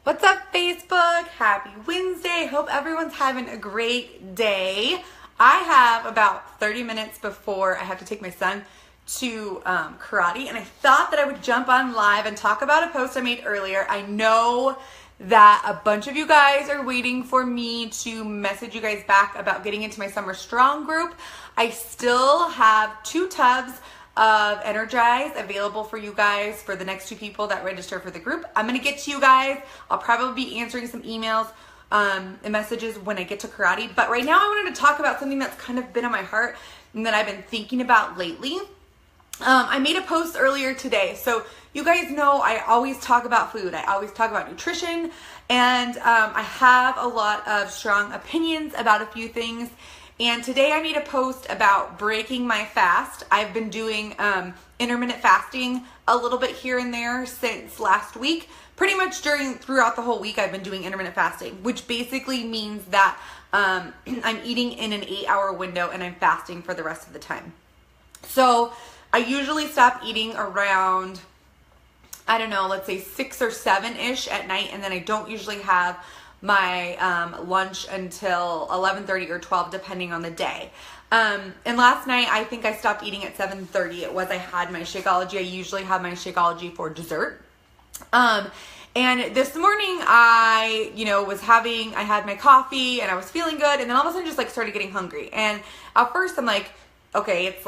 What's up, Facebook? Happy Wednesday. Hope everyone's having a great day. I have about 30 minutes before I have to take my son to karate, and I thought that I would jump on live and talk about a post I made earlier. I know that a bunch of you guys are waiting for me to message you guys back about getting into my Summer Strong group. I still have 2 tubs of Energize available for you guys for the next 2 people that register for the group. I'm going to get to you guys. I'll probably be answering some emails and messages when I get to karate. But right now I wanted to talk about something that's kind of been on my heart and that I've been thinking about lately. I made a post earlier today. So you guys know I always talk about food. I always talk about nutrition. And I have a lot of strong opinions about a few things. And today I made a post about breaking my fast. I've been doing intermittent fasting a little bit here and there since last week. Pretty much throughout the whole week I've been doing intermittent fasting, which basically means that I'm eating in an 8-hour window and I'm fasting for the rest of the time. So I usually stop eating around, I don't know, let's say 6 or 7-ish at night, and then I don't usually have my lunch until 11:30 or 12, depending on the day. And last night, I think I stopped eating at 7:30. I had my Shakeology. I usually have my Shakeology for dessert. And this morning, I had my coffee and I was feeling good, and then all of a sudden just started getting hungry. And at first I'm like, okay, it's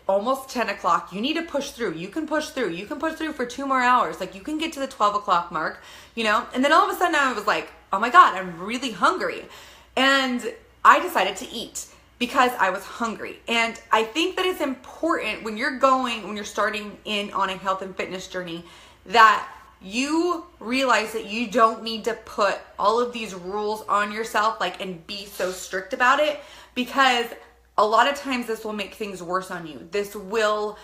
almost 10 o'clock. You need to push through. You can push through. You can push through for 2 more hours. You can get to the 12 o'clock mark, And then all of a sudden I was like, oh my God, I'm really hungry. And I decided to eat because I was hungry. And I think that it's important when you're starting in on a health and fitness journey, that you realize that you don't need to put all of these rules on yourself, and be so strict about it, because a lot of times this will make things worse on you. This will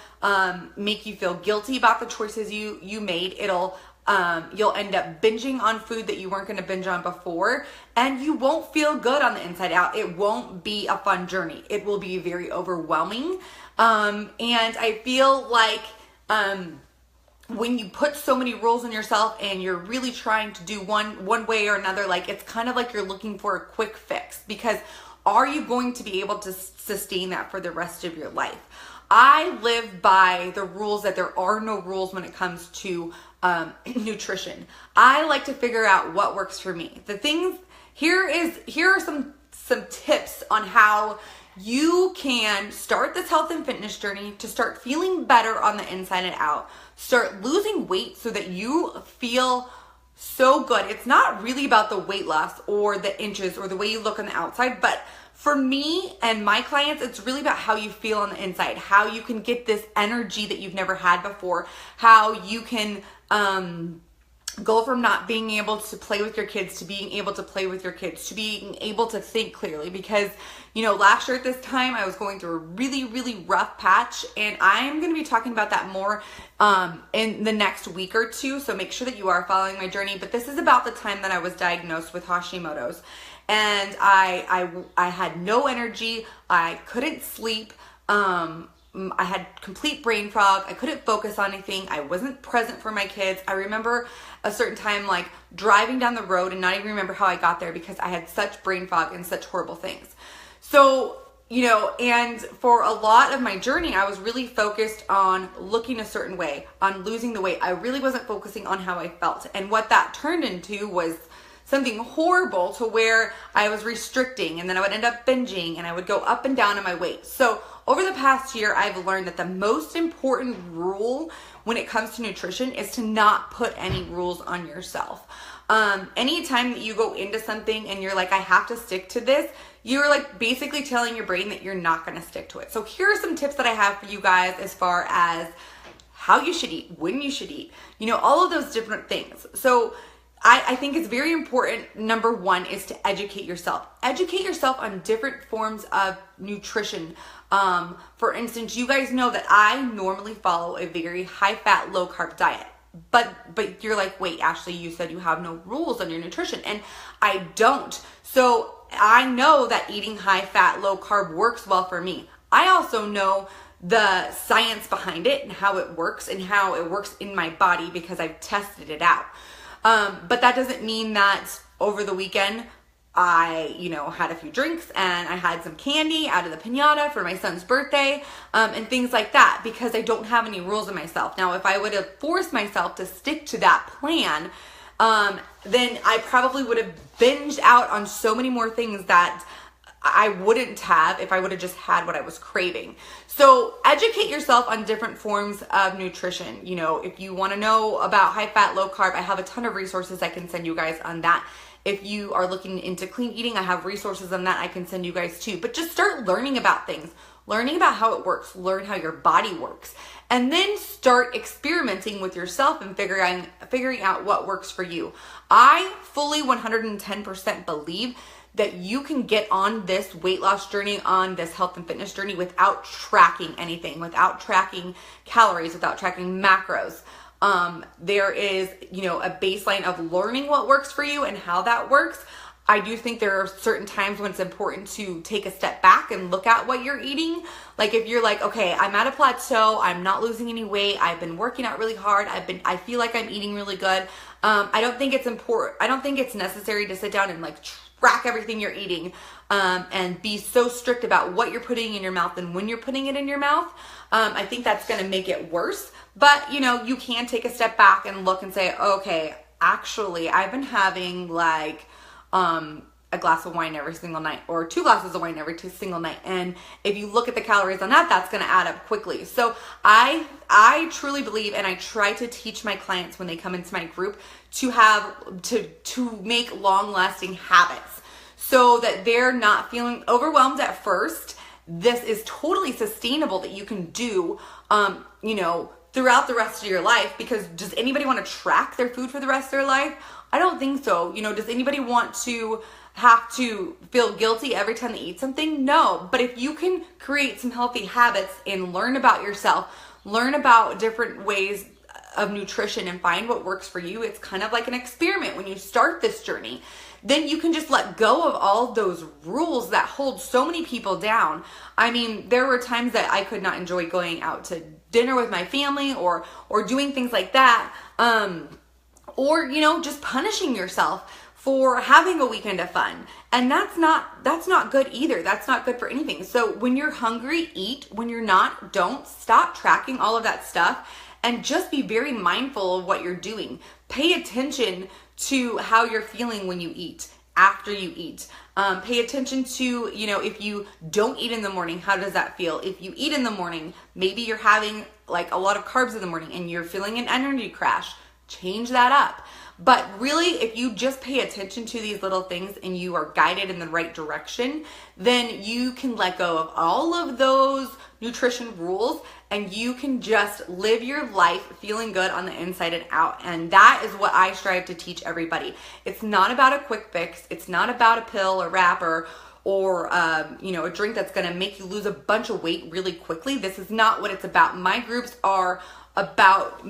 make you feel guilty about the choices you made. You'll end up binging on food that you weren't going to binge on before, and you won't feel good on the inside out. It won't be a fun journey. It will be very overwhelming. And I feel like when you put so many rules on yourself and you're really trying to do one way or another, it's kind of like you're looking for a quick fix, because are you going to be able to sustain that for the rest of your life? I live by the rules that there are no rules when it comes to nutrition. I like to figure out what works for me. Here are some tips on how you can start this health and fitness journey to start feeling better on the inside and out. Start losing weight so that you feel so good. It's not really about the weight loss or the inches or the way you look on the outside, but for me and my clients, it's really about how you feel on the inside, how you can get this energy that you've never had before, how you can go from not being able to play with your kids to being able to play with your kids, to being able to think clearly. Because, last year at this time, I was going through a really, really rough patch, and I'm going to be talking about that more in the next week or 2. So make sure that you are following my journey. But this is about the time that I was diagnosed with Hashimoto's. And I had no energy. I couldn't sleep. I had complete brain fog. I couldn't focus on anything. I wasn't present for my kids. I remember a certain time driving down the road and not even remember how I got there because I had such brain fog and such horrible things. So, and for a lot of my journey, I was really focused on looking a certain way, on losing the weight. I really wasn't focusing on how I felt. And what that turned into was something horrible, to where I was restricting, and then I would end up binging, and I would go up and down in my weight. So over the past year, I've learned that the most important rule when it comes to nutrition is to not put any rules on yourself. Anytime that you go into something and you're like, I have to stick to this, you're basically telling your brain that you're not going to stick to it. So here are some tips that I have for you guys as far as how you should eat, when you should eat, all of those different things. So I think it's very important. Number 1 is to educate yourself. Educate yourself on different forms of nutrition. For instance, you guys know that I normally follow a very high-fat, low-carb diet. But you're like, wait, Ashley, you said you have no rules on your nutrition. And I don't. So I know that eating high-fat, low-carb works well for me. I also know the science behind it and how it works in my body because I've tested it out. But that doesn't mean that over the weekend I, had a few drinks and I had some candy out of the piñata for my son's birthday, and things like that, because I don't have any rules in myself. Now, if I would have forced myself to stick to that plan, then I probably would have binged out on so many more things that I wouldn't have if I would have just had what I was craving. So educate yourself on different forms of nutrition. If you want to know about high fat, low carb, I have a ton of resources I can send you guys on that. If you are looking into clean eating, I have resources on that I can send you guys too. But just start learning about things, learning about how it works, learn how your body works, and then start experimenting with yourself and figuring out what works for you. I fully 110% believe that you can get on this weight loss journey, on this health and fitness journey without tracking anything, without tracking calories, without tracking macros. There is, a baseline of learning what works for you and how that works. I do think there are certain times when it's important to take a step back and look at what you're eating. Like if you're like, okay, I'm at a plateau, I'm not losing any weight, I've been working out really hard, I feel like I'm eating really good. I don't think it's necessary to sit down and track everything you're eating, and be so strict about what you're putting in your mouth and when you're putting it in your mouth. I think that's going to make it worse. But, you can take a step back and look and say, okay, actually, I've been having a glass of wine every single night, or 2 glasses of wine every single night. And if you look at the calories on that, that's going to add up quickly. So I truly believe, and I try to teach my clients when they come into my group to make long-lasting habits so that they're not feeling overwhelmed at first. This is totally sustainable that you can do, throughout the rest of your life, because does anybody want to track their food for the rest of their life? I don't think so. Does anybody want to have to feel guilty every time they eat something? No. But if you can create some healthy habits and learn about yourself, learn about different ways of nutrition and find what works for you, it's kind of like an experiment when you start this journey. Then you can just let go of all of those rules that hold so many people down. I mean, there were times that I could not enjoy going out to dinner with my family or doing things like that. Or just punishing yourself for having a weekend of fun. And that's not good either. That's not good for anything. So when you're hungry, eat. When you're not, don't. Stop tracking all of that stuff and just be very mindful of what you're doing. Pay attention to how you're feeling when you eat, after you eat. Pay attention to, if you don't eat in the morning, how does that feel? If you eat in the morning, maybe you're having a lot of carbs in the morning and you're feeling an energy crash. Change that up. But really, if you just pay attention to these little things and you are guided in the right direction, then you can let go of all of those nutrition rules and you can just live your life feeling good on the inside and out. And that is what I strive to teach everybody. It's not about a quick fix. It's not about a pill or wrapper or a drink that's going to make you lose a bunch of weight really quickly. This is not what it's about. My groups are about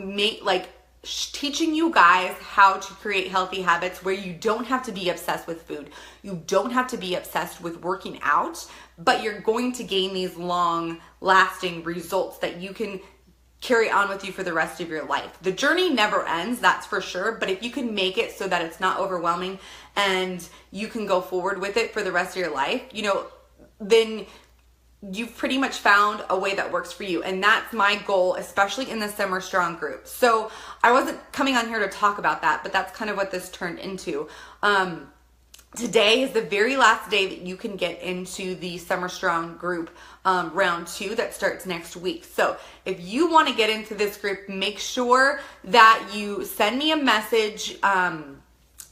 teaching you guys how to create healthy habits where you don't have to be obsessed with food. You don't have to be obsessed with working out, but you're going to gain these long lasting results that you can carry on with you for the rest of your life. The journey never ends, that's for sure, but if you can make it so that it's not overwhelming and you can go forward with it for the rest of your life, then you've pretty much found a way that works for you. And that's my goal, especially in the Summer Strong group. So I wasn't coming on here to talk about that, but that's kind of what this turned into. Today is the very last day that you can get into the Summer Strong group, round 2 that starts next week. So if you want to get into this group, make sure that you send me a message.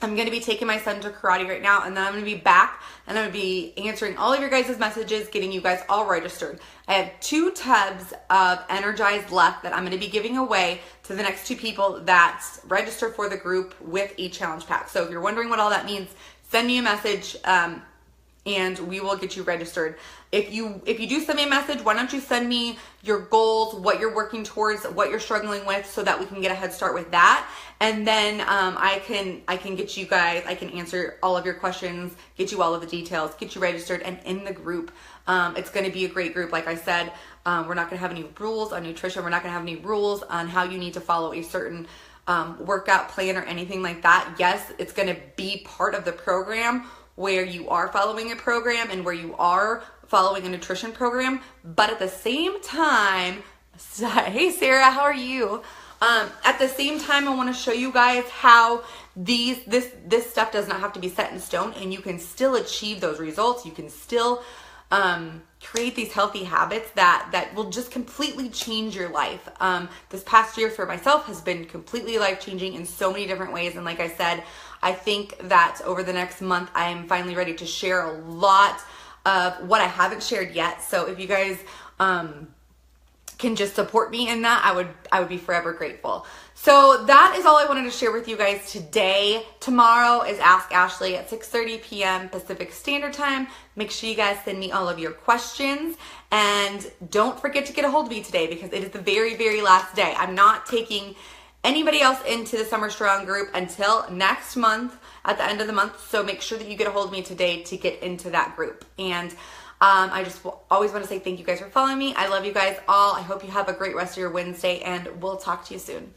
I'm going to be taking my son to karate right now, and then I'm going to be back, and I'm going to be answering all of your guys' messages, getting you guys all registered. I have 2 tubs of Energize left that I'm going to be giving away to the next 2 people that register for the group with a challenge pack. So if you're wondering what all that means, send me a message, and we will get you registered. If you do send me a message, why don't you send me your goals, what you're working towards, what you're struggling with, so that we can get a head start with that. And then I can get you guys, I can answer all of your questions, get you all of the details, get you registered and in the group. It's going to be a great group. Like I said, we're not going to have any rules on nutrition. We're not going to have any rules on how you need to follow a certain workout plan or anything like that. Yes, it's going to be part of the program where you are following a program and where you are following a nutrition program. But at the same time, hey Sarah, how are you? At the same time, I want to show you guys how this stuff does not have to be set in stone, and you can still achieve those results. You can still create these healthy habits that will just completely change your life. This past year for myself has been completely life-changing in so many different ways. And like I said, I think that over the next month, I am finally ready to share a lot of what I haven't shared yet. So if you guys can just support me in that, I would be forever grateful. So that is all I wanted to share with you guys today. Tomorrow is Ask Ashley at 6:30 p.m. Pacific Standard Time. Make sure you guys send me all of your questions, and don't forget to get a hold of me today because it is the very, very last day. I'm not taking anybody else into the Summer Strong group until next month at the end of the month. So make sure that you get a hold of me today to get into that group. And I just always want to say thank you guys for following me. I love you guys all. I hope you have a great rest of your Wednesday, and we'll talk to you soon.